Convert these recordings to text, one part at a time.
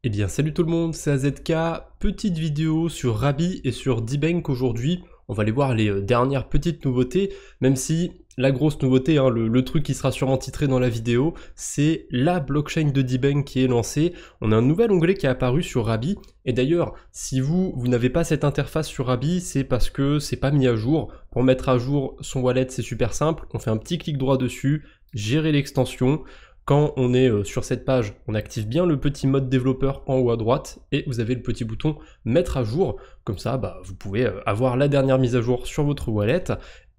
Eh bien salut tout le monde, c'est AZK, petite vidéo sur Rabby et sur Dbank aujourd'hui. On va aller voir les dernières petites nouveautés, même si la grosse nouveauté, le truc qui sera sûrement titré dans la vidéo, c'est la blockchain de Dbank qui est lancée. On a un nouvel onglet qui est apparu sur Rabby, et d'ailleurs, si vous n'avez pas cette interface sur Rabby, c'est parce que c'est pas mis à jour. Pour mettre à jour son wallet, c'est super simple, on fait un petit clic droit dessus, gérer l'extension. Quand on est sur cette page, on active bien le petit mode développeur en haut à droite et vous avez le petit bouton mettre à jour. Comme ça, vous pouvez avoir la dernière mise à jour sur votre wallet.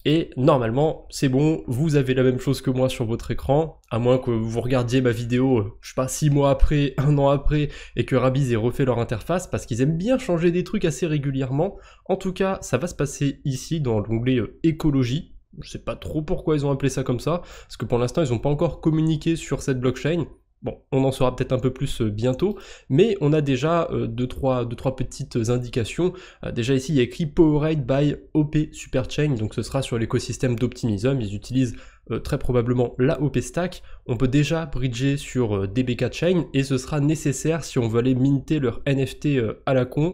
Et normalement, c'est bon, vous avez la même chose que moi sur votre écran, à moins que vous regardiez ma vidéo, je sais pas, 6 mois après, 1 an après, et que Rabby ait refait leur interface, parce qu'ils aiment bien changer des trucs assez régulièrement. En tout cas, ça va se passer ici dans l'onglet écologie. Je sais pas trop pourquoi ils ont appelé ça comme ça, parce que pour l'instant ils n'ont pas encore communiqué sur cette blockchain. Bon, on en saura peut-être un peu plus bientôt, mais on a déjà deux, trois petites indications. Déjà ici il y a écrit Powered by OP Superchain, donc ce sera sur l'écosystème d'Optimism. Ils utilisent très probablement la OP Stack. On peut déjà bridger sur DBK Chain et ce sera nécessaire si on veut aller minter leur NFT à la con,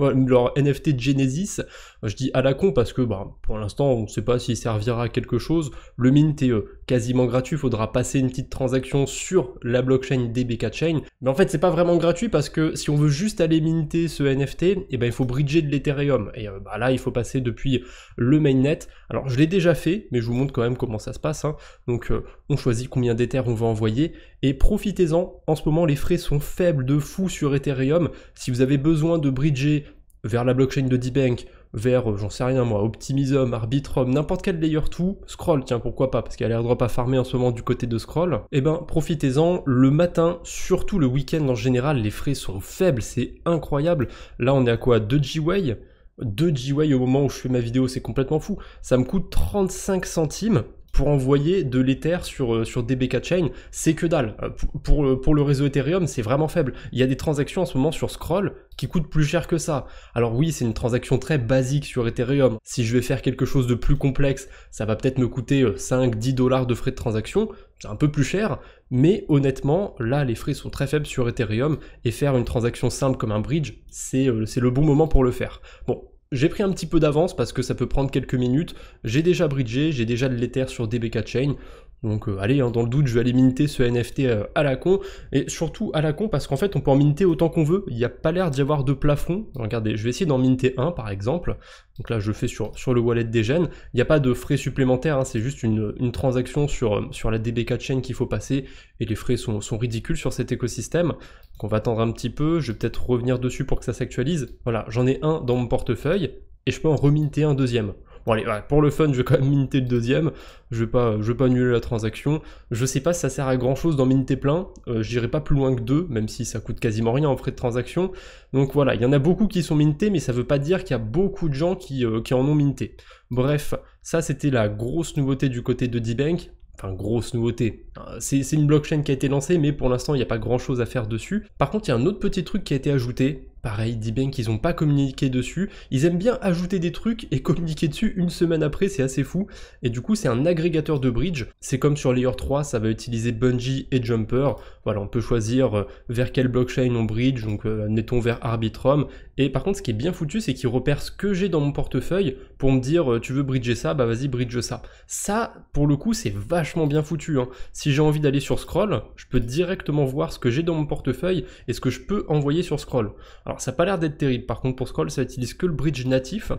leur NFT Genesis. Je dis à la con parce que pour l'instant on ne sait pas s'il servira à quelque chose. Le mint est quasiment gratuit, il faudra passer une petite transaction sur la blockchain DBK Chain. Mais en fait c'est pas vraiment gratuit parce que si on veut juste aller minter ce NFT, il faut bridger de l'Ethereum. Et là il faut passer depuis le mainnet. Alors je l'ai déjà fait, mais je vous montre quand même comment ça se passe. Donc on choisit combien d'Ether on va envoyer et profitez-en. En ce moment les frais sont faibles de fou sur Ethereum. Si vous avez besoin de bridger vers la blockchain de Dbank, vers, j'en sais rien moi, Optimism, Arbitrum, n'importe quel layer 2, Scroll, tiens pourquoi pas, parce qu'il y a l'airdrop à farmer en ce moment du côté de Scroll, profitez-en, le matin, surtout le week-end en général, les frais sont faibles, c'est incroyable. Là on est à quoi, 2 GWay 2 GWay au moment où je fais ma vidéo, c'est complètement fou. Ça me coûte 35 centimes pour envoyer de l'Ether sur DBK Chain, c'est que dalle. Pour le réseau Ethereum, c'est vraiment faible. Il y a des transactions en ce moment sur Scroll qui coûtent plus cher que ça. Alors oui, c'est une transaction très basique sur Ethereum. Si je vais faire quelque chose de plus complexe, ça va peut-être me coûter 5-10 $ de frais de transaction. C'est un peu plus cher, mais honnêtement, là, les frais sont très faibles sur Ethereum et faire une transaction simple comme un bridge, c'est le bon moment pour le faire. Bon. J'ai pris un petit peu d'avance parce que ça peut prendre quelques minutes. J'ai déjà bridgé, j'ai déjà de l'Ether sur DBK Chain. Donc allez, dans le doute, je vais aller minter ce NFT à la con. Et surtout à la con parce qu'en fait, on peut en minter autant qu'on veut. Il n'y a pas l'air d'y avoir de plafond. Regardez, je vais essayer d'en minter un par exemple. Donc là, je fais sur le wallet des gènes. Il n'y a pas de frais supplémentaires, c'est juste une transaction sur la DBK Chain qu'il faut passer. Et les frais sont ridicules sur cet écosystème. Donc on va attendre un petit peu. Je vais peut-être revenir dessus pour que ça s'actualise. Voilà, j'en ai un dans mon portefeuille et je peux en reminter un deuxième. Bon allez, pour le fun, je vais quand même minter le deuxième. Je vais pas annuler la transaction. Je sais pas si ça sert à grand chose d'en minter plein. J'irai pas plus loin que 2, même si ça coûte quasiment rien en frais de transaction. Donc voilà, il y en a beaucoup qui sont mintés, mais ça veut pas dire qu'il y a beaucoup de gens qui en ont minté. Bref, ça c'était la grosse nouveauté du côté de Dbank. Enfin, grosse nouveauté. C'est une blockchain qui a été lancée, mais pour l'instant, il n'y a pas grand chose à faire dessus. Par contre, il y a un autre petit truc qui a été ajouté. Pareil, Dbank, ils n'ont pas communiqué dessus. Ils aiment bien ajouter des trucs et communiquer dessus une semaine après, c'est assez fou. Et du coup, c'est un agrégateur de bridge. C'est comme sur Layer 3, ça va utiliser Bungie et Jumper. Voilà, on peut choisir vers quelle blockchain on bridge, donc admettons vers Arbitrum. Et par contre, ce qui est bien foutu, c'est qu'il repère ce que j'ai dans mon portefeuille pour me dire, tu veux bridger ça, vas-y, bridge ça. Ça, pour le coup, c'est vachement bien foutu. Si j'ai envie d'aller sur Scroll, je peux directement voir ce que j'ai dans mon portefeuille et ce que je peux envoyer sur Scroll. Alors ça n'a pas l'air d'être terrible, par contre pour Scroll ça utilise que le bridge natif,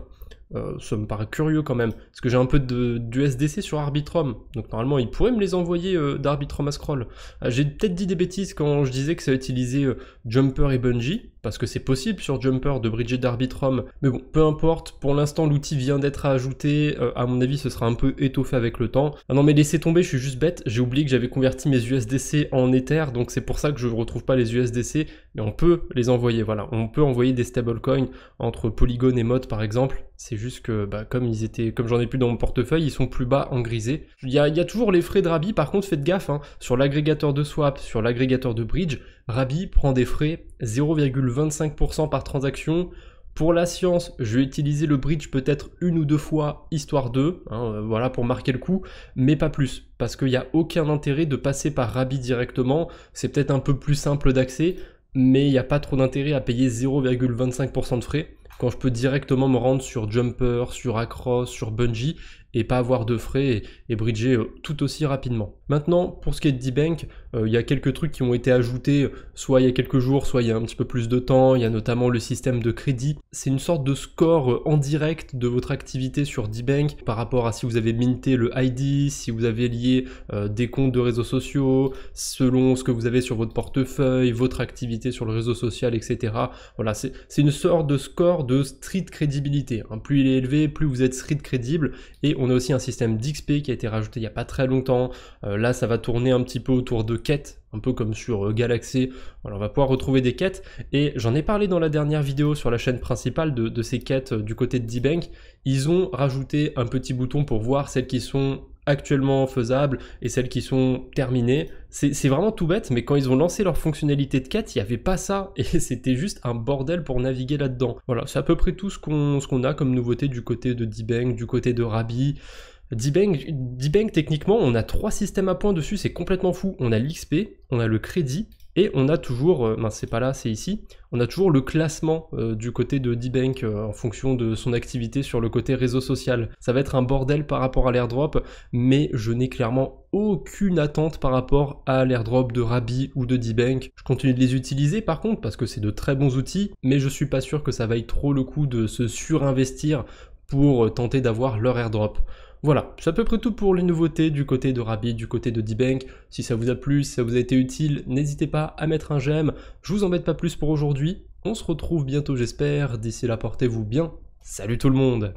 ça me paraît curieux quand même, parce que j'ai un peu d'USDC sur Arbitrum, donc normalement ils pourraient me les envoyer d'Arbitrum à Scroll. J'ai peut-être dit des bêtises quand je disais que ça utilisait Jumper et Bungie, parce que c'est possible sur Jumper de bridger d'Arbitrum, mais bon, peu importe, pour l'instant l'outil vient d'être ajouté, à mon avis ce sera un peu étoffé avec le temps. Ah non mais laissez tomber, je suis juste bête, j'ai oublié que j'avais converti mes USDC en Ether, donc c'est pour ça que je ne retrouve pas les USDC, mais on peut les envoyer, voilà, on peut envoyer des stablecoins entre Polygon et Mod par exemple, c'est juste que comme j'en ai plus dans mon portefeuille, ils sont plus bas en grisé. Il y a toujours les frais de Rabby, par contre faites gaffe, sur l'agrégateur de swap, sur l'agrégateur de bridge, Rabby prend des frais 0,25% par transaction. Pour la science, je vais utiliser le bridge peut-être 1 ou 2 fois, histoire de, voilà, pour marquer le coup, mais pas plus, parce qu'il n'y a aucun intérêt de passer par Rabby directement, c'est peut-être un peu plus simple d'accès. mais il n'y a pas trop d'intérêt à payer 0,25% de frais quand je peux directement me rendre sur Jumper, sur Across, sur Bungie et pas avoir de frais et bridger tout aussi rapidement. Maintenant, pour ce qui est de D-Bank, il y a quelques trucs qui ont été ajoutés, soit il y a quelques jours, soit il y a un petit peu plus de temps. Il y a notamment le système de crédit. C'est une sorte de score en direct de votre activité sur D-Bank par rapport à si vous avez minté le ID, si vous avez lié des comptes de réseaux sociaux, selon ce que vous avez sur votre portefeuille, votre activité sur le réseau social, etc. Voilà, c'est une sorte de score de street crédibilité. Plus il est élevé, plus vous êtes street crédible. Et on a aussi un système d'XP qui a été rajouté il n'y a pas très longtemps. Là, ça va tourner un petit peu autour de quêtes, un peu comme sur Galaxy. Voilà, on va pouvoir retrouver des quêtes. Et j'en ai parlé dans la dernière vidéo sur la chaîne principale de ces quêtes du côté de D-Bank. Ils ont rajouté un petit bouton pour voir celles qui sont actuellement faisables et celles qui sont terminées. C'est vraiment tout bête, mais quand ils ont lancé leur fonctionnalité de quête, il n'y avait pas ça, et c'était juste un bordel pour naviguer là-dedans. Voilà, c'est à peu près tout ce qu'on a comme nouveauté du côté de D-Bank, du côté de Rabbi. D-Bank, techniquement, on a 3 systèmes à points dessus, c'est complètement fou. On a l'XP, on a le crédit, et on a toujours, c'est pas là, c'est ici, on a toujours le classement du côté de D-Bank en fonction de son activité sur le côté réseau social. Ça va être un bordel par rapport à l'airdrop, mais je n'ai clairement aucune attente par rapport à l'airdrop de Rabbi ou de D-Bank. Je continue de les utiliser par contre parce que c'est de très bons outils, mais je suis pas sûr que ça vaille trop le coup de se surinvestir pour tenter d'avoir leur airdrop. Voilà, c'est à peu près tout pour les nouveautés du côté de Rabbi, du côté de D-Bank. Si ça vous a plu, si ça vous a été utile, n'hésitez pas à mettre un j'aime. Je vous embête pas plus pour aujourd'hui. On se retrouve bientôt j'espère. D'ici là, portez-vous bien. Salut tout le monde!